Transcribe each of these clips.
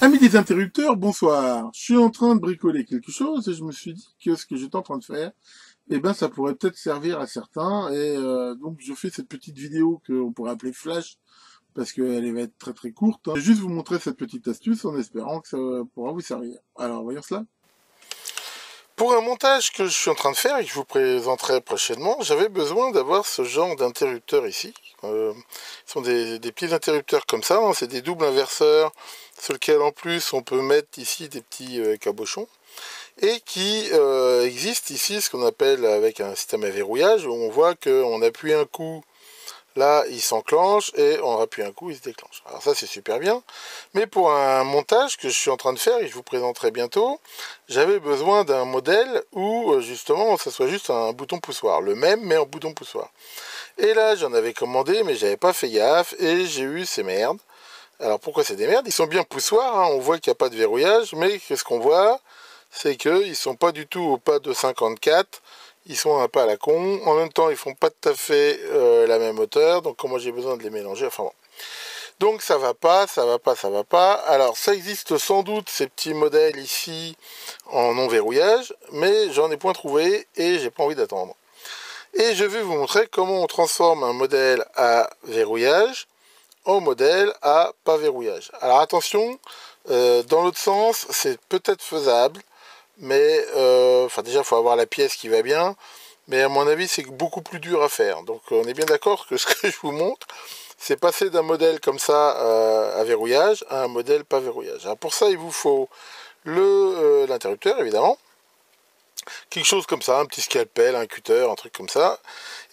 Amis des interrupteurs, bonsoir. Je suis en train de bricoler quelque chose et je me suis dit que ce que j'étais en train de faire, eh ben, ça pourrait peut-être servir à certains. Et donc, je fais cette petite vidéo qu'on pourrait appeler flash parce qu'elle va être très très courte. Je vais juste vous montrer cette petite astuce en espérant que ça pourra vous servir. Alors, voyons cela. Pour un montage que je suis en train de faire et que je vous présenterai prochainement, j'avais besoin d'avoir ce genre d'interrupteur ici. Ce sont des petits interrupteurs comme ça, hein, c'est des doubles inverseurs sur lesquels en plus on peut mettre ici des petits cabochons et qui existent ici ce qu'on appelle avec un système à verrouillage où on voit qu'on appuie un coup. Là, il s'enclenche et on appuie un coup, il se déclenche. Alors ça, c'est super bien. Mais pour un montage que je suis en train de faire et que je vous présenterai bientôt, j'avais besoin d'un modèle où, justement, ça soit juste un bouton poussoir. Le même, mais en bouton poussoir. Et là, j'en avais commandé, mais j'avais pas fait gaffe et j'ai eu ces merdes. Alors pourquoi c'est des merdes? Ils sont bien poussoirs, hein, on voit qu'il n'y a pas de verrouillage, mais qu'est-ce qu'on voit? C'est qu'ils ne sont pas du tout au pas de 54. Ils sont un peu à la con, en même temps ils font pas tout à fait la même hauteur, donc comment j'ai besoin de les mélanger, enfin bon. Donc ça va pas, ça va pas, ça va pas. Alors ça existe sans doute ces petits modèles ici en non verrouillage, mais j'en ai point trouvé et j'ai pas envie d'attendre. Et je vais vous montrer comment on transforme un modèle à verrouillage en modèle à pas verrouillage. Alors attention, dans l'autre sens c'est peut-être faisable, mais enfin déjà il faut avoir la pièce qui va bien, mais à mon avis c'est beaucoup plus dur à faire. Donc on est bien d'accord que ce que je vous montre, c'est passer d'un modèle comme ça à verrouillage à un modèle pas verrouillage. Alors pour ça il vous faut l'interrupteur évidemment, quelque chose comme ça, un petit scalpel, un cutter, un truc comme ça,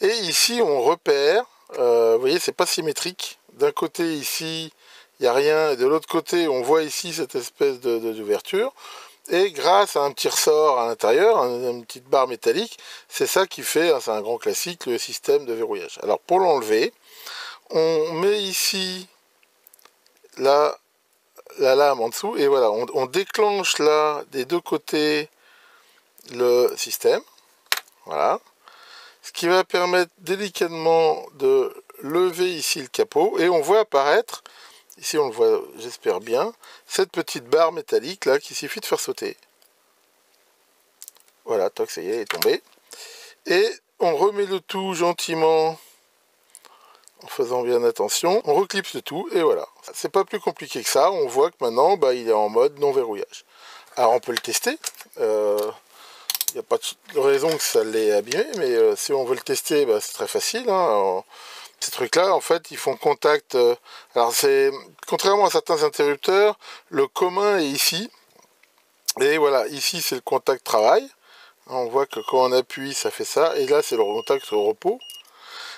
et ici on repère, vous voyez c'est pas symétrique, d'un côté ici il n'y a rien, et de l'autre côté on voit ici cette espèce d'ouverture. Et grâce à un petit ressort à l'intérieur, une petite barre métallique, c'est ça qui fait, c'est un grand classique, le système de verrouillage. Alors pour l'enlever, on met ici la lame en dessous, et voilà, on déclenche là des deux côtés le système, voilà, ce qui va permettre délicatement de lever ici le capot, et on voit apparaître, ici on le voit j'espère bien, cette petite barre métallique là qu'il suffit de faire sauter. Voilà, toc, ça y est, elle est tombée. Et on remet le tout gentiment en faisant bien attention. On reclipse le tout et voilà. C'est pas plus compliqué que ça. On voit que maintenant, il est en mode non verrouillage. Alors on peut le tester. Il n'y a pas de raison que ça l'ait abîmé, mais si on veut le tester, c'est très facile. Hein. Ces trucs-là, en fait, ils font contact. Alors c'est contrairement à certains interrupteurs, le commun est ici. Et voilà, ici c'est le contact travail. On voit que quand on appuie, ça fait ça. Et là, c'est le contact au repos.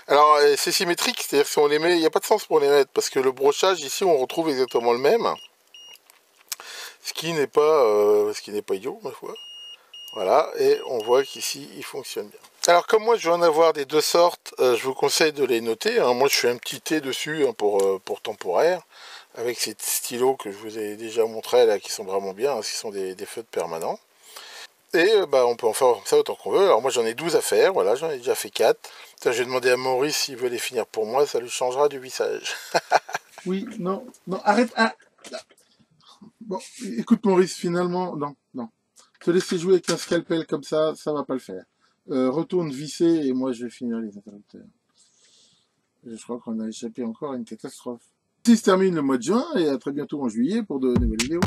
Alors, c'est symétrique, c'est-à-dire que si on les met, il n'y a pas de sens pour les mettre, parce que le brochage, ici, on retrouve exactement le même. Ce qui n'est pas idiot, ma foi. Voilà, et on voit qu'ici, il fonctionne bien. Alors, comme moi, je vais en avoir des deux sortes, je vous conseille de les noter. Hein. Moi, je fais un petit T dessus hein, pour temporaire, avec ces stylos que je vous ai déjà montrés, là, qui sont vraiment bien, hein, qui sont des feutres permanents. Et on peut en faire comme ça autant qu'on veut. Alors moi j'en ai 12 à faire, voilà, j'en ai déjà fait 4. Je vais demander à Maurice s'il veut les finir pour moi, ça lui changera du vissage. Oui, non, non, arrête. Ah, bon, écoute Maurice, finalement, non, non. Te laisser jouer avec un scalpel comme ça va pas le faire. Retourne visser et moi je vais finir les interrupteurs. Je crois qu'on a échappé encore à une catastrophe. Ici se termine le mois de juin et à très bientôt en juillet pour de nouvelles vidéos.